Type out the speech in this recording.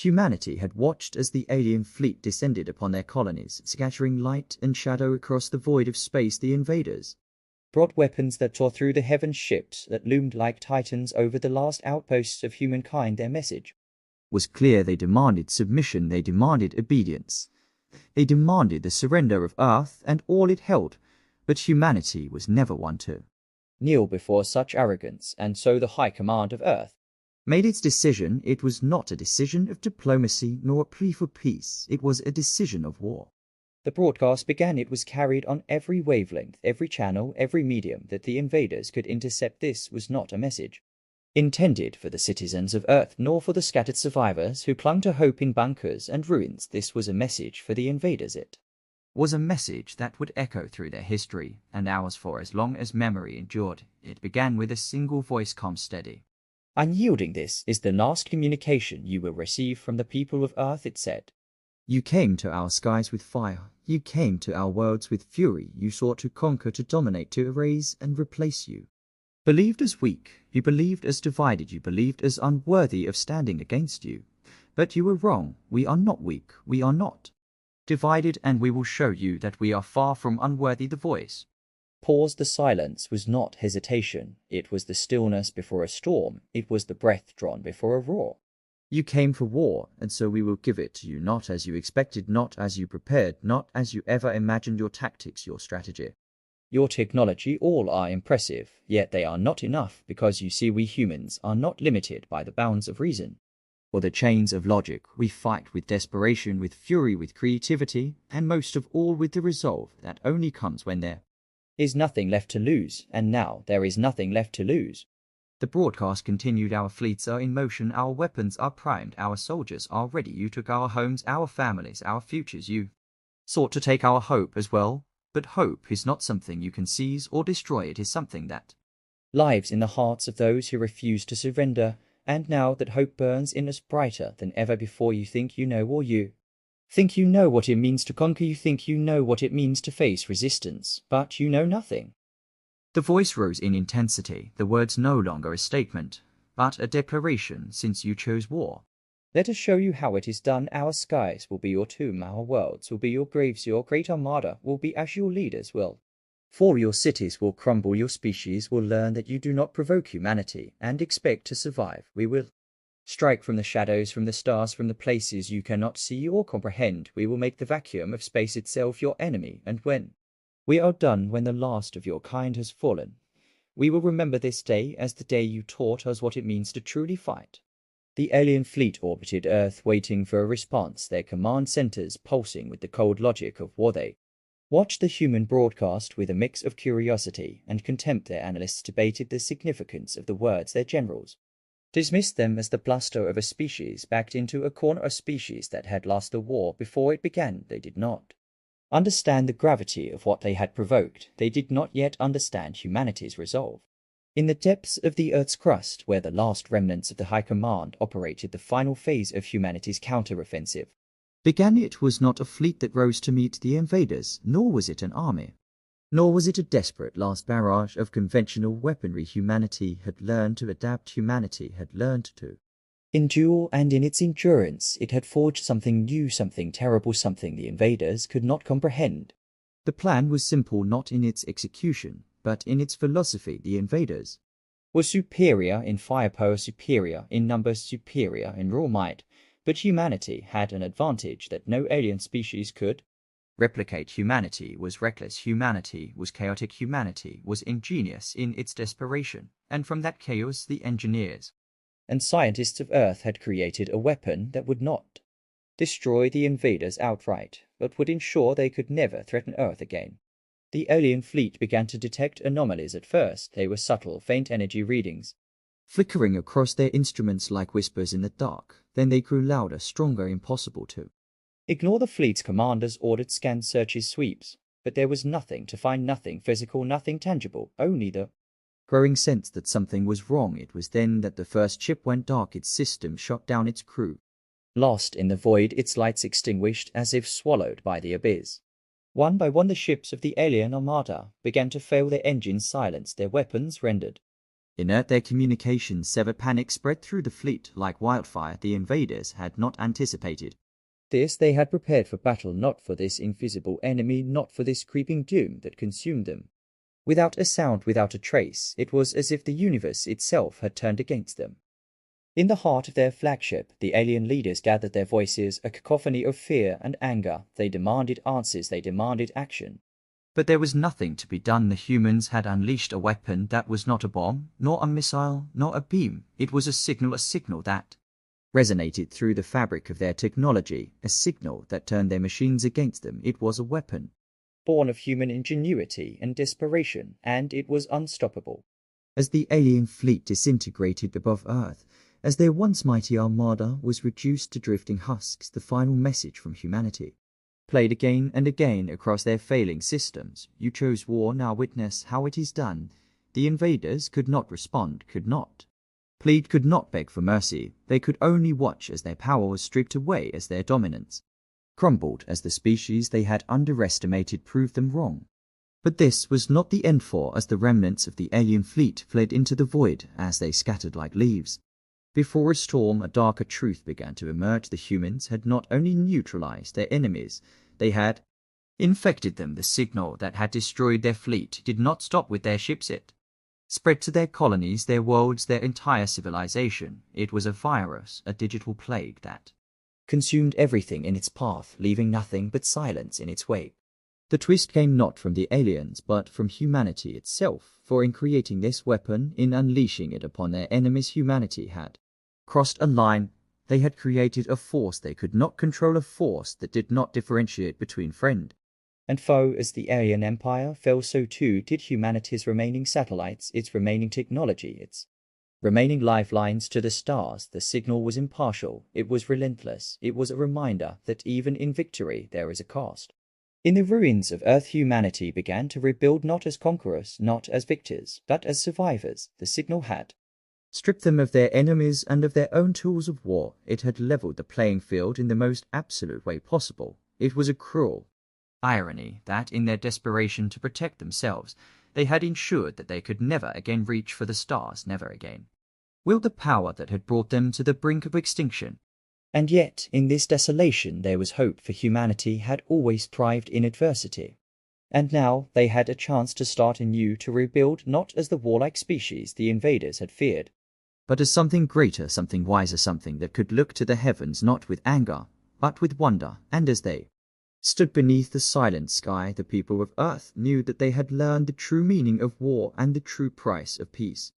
Humanity had watched as the alien fleet descended upon their colonies, scattering light and shadow across the void of space. The invaders brought weapons that tore through the heavens, ships that loomed like titans over the last outposts of humankind. Their message was clear. They demanded submission, they demanded obedience, they demanded the surrender of Earth and all it held, but humanity was never one to kneel before such arrogance, and so the High Command of Earth made its decision. It was not a decision of diplomacy nor a plea for peace, it was a decision of war. The broadcast began. It was carried on every wavelength, every channel, every medium that the invaders could intercept. This was not a message intended for the citizens of Earth, nor for the scattered survivors who clung to hope in bunkers and ruins. This was a message for the invaders. It was a message that would echo through their history and ours for as long as memory endured. It began with a single voice, calm, steady, unyielding. This is the last communication you will receive from the people of Earth, it said. You came to our skies with fire, you came to our worlds with fury, you sought to conquer, to dominate, to erase and replace. You believed as weak, you believed as divided, you believed as unworthy of standing against you. But you were wrong. We are not weak, we are not divided, and we will show you that we are far from unworthy. The voice paused. The silence was not hesitation, it was the stillness before a storm, it was the breath drawn before a roar. You came for war, and so we will give it to you, not as you expected, not as you prepared, not as you ever imagined. Your tactics, your strategy, your technology, all are impressive, yet they are not enough, because you see, we humans are not limited by the bounds of reason or the chains of logic. We fight with desperation, with fury, with creativity, and most of all with the resolve that only comes when there is nothing left to lose, and now there is nothing left to lose. The broadcast continued. Our fleets are in motion, our weapons are primed, our soldiers are ready. You took our homes, our families, our futures. You sought to take our hope as well, but hope is not something you can seize or destroy. It is something that lives in the hearts of those who refuse to surrender. And now that hope burns in us brighter than ever before, you think you know, or you think you know what it means to conquer, you think you know what it means to face resistance, but you know nothing. The voice rose in intensity, the words no longer a statement, but a declaration. Since you chose war, let us show you how it is done. Our skies will be your tomb, our worlds will be your graves, your great armada will be as your leaders will fall, your cities will crumble, your species will learn that you do not provoke humanity and expect to survive. We will strike from the shadows, from the stars, from the places you cannot see or comprehend. We will make the vacuum of space itself your enemy, and when we are done, when the last of your kind has fallen, we will remember this day as the day you taught us what it means to truly fight. The alien fleet orbited Earth, waiting for a response, their command centers pulsing with the cold logic of war. They watched the human broadcast with a mix of curiosity and contempt. Their analysts debated the significance of the words. Their generals dismissed them as the bluster of a species backed into a corner, a species that had lost the war before it began. They did not understand the gravity of what they had provoked. They did not yet understand humanity's resolve. In the depths of the Earth's crust, where the last remnants of the High Command operated, the final phase of humanity's counteroffensive began. It was not a fleet that rose to meet the invaders, nor was it an army, nor was it a desperate last barrage of conventional weaponry. Humanity had learned to adapt, humanity had learned to endure, and in its endurance it had forged something new, something terrible, something the invaders could not comprehend. The plan was simple, not in its execution, but in its philosophy. The invaders were superior in firepower, superior in numbers, superior in raw might, but humanity had an advantage that no alien species could replicate. Humanity was reckless, humanity was chaotic, humanity was ingenious in its desperation, and from that chaos the engineers and scientists of Earth had created a weapon that would not destroy the invaders outright, but would ensure they could never threaten Earth again. The alien fleet began to detect anomalies. At first they were subtle, faint energy readings flickering across their instruments like whispers in the dark. Then they grew louder, stronger, impossible to ignore. The fleet's commanders ordered scans, searches, sweeps, but there was nothing to find, nothing physical, nothing tangible, only the growing sense that something was wrong. It was then that the first ship went dark, its system shut down, its crew lost in the void, its lights extinguished as if swallowed by the abyss. One by one the ships of the alien Armada began to fail, their engines silenced, their weapons rendered Inert, their communications severed, panic spread through the fleet like wildfire the invaders had not anticipated. This they had prepared for battle, not for this invisible enemy, not for this creeping doom that consumed them. Without a sound, without a trace, it was as if the universe itself had turned against them. In the heart of their flagship, the alien leaders gathered their voices, a cacophony of fear and anger. They demanded answers, they demanded action. But there was nothing to be done. The humans had unleashed a weapon that was not a bomb, nor a missile, nor a beam. It was a signal that resonated through the fabric of their technology, a signal that turned their machines against them. It was a weapon, born of human ingenuity and desperation, and it was unstoppable. As the alien fleet disintegrated above Earth, as their once mighty armada was reduced to drifting husks, the final message from humanity played again and again across their failing systems. You chose war, now witness how it is done. The invaders could not respond, could not plead, could not beg for mercy. They could only watch as their power was stripped away, as their dominance crumbled, as the species they had underestimated proved them wrong. But this was not the end, for as the remnants of the alien fleet fled into the void, as they scattered like leaves before a storm, a darker truth began to emerge. The humans had not only neutralized their enemies, they had infected them. The signal that had destroyed their fleet did not stop with their ships. It spread to their colonies, their worlds, their entire civilization. It was a virus, a digital plague that consumed everything in its path, leaving nothing but silence in its wake. The twist came not from the aliens, but from humanity itself, for in creating this weapon, in unleashing it upon their enemies, humanity had crossed a line. They had created a force they could not control, a force that did not differentiate between friend and foe. As the alien empire fell, so too did humanity's remaining satellites, its remaining technology, its remaining lifelines to the stars. The signal was impartial, it was relentless, it was a reminder that even in victory there is a cost. In the ruins of Earth, humanity began to rebuild, not as conquerors, not as victors, but as survivors. The signal had stripped them of their enemies and of their own tools of war. It had leveled the playing field in the most absolute way possible. It was a cruel irony that, in their desperation to protect themselves, they had ensured that they could never again reach for the stars, never again wield the power that had brought them to the brink of extinction. And yet, in this desolation, there was hope, for humanity had always thrived in adversity. And now they had a chance to start anew, to rebuild, not as the warlike species the invaders had feared, but as something greater, something wiser, something that could look to the heavens not with anger, but with wonder. And as they stood beneath the silent sky, the people of Earth knew that they had learned the true meaning of war and the true price of peace.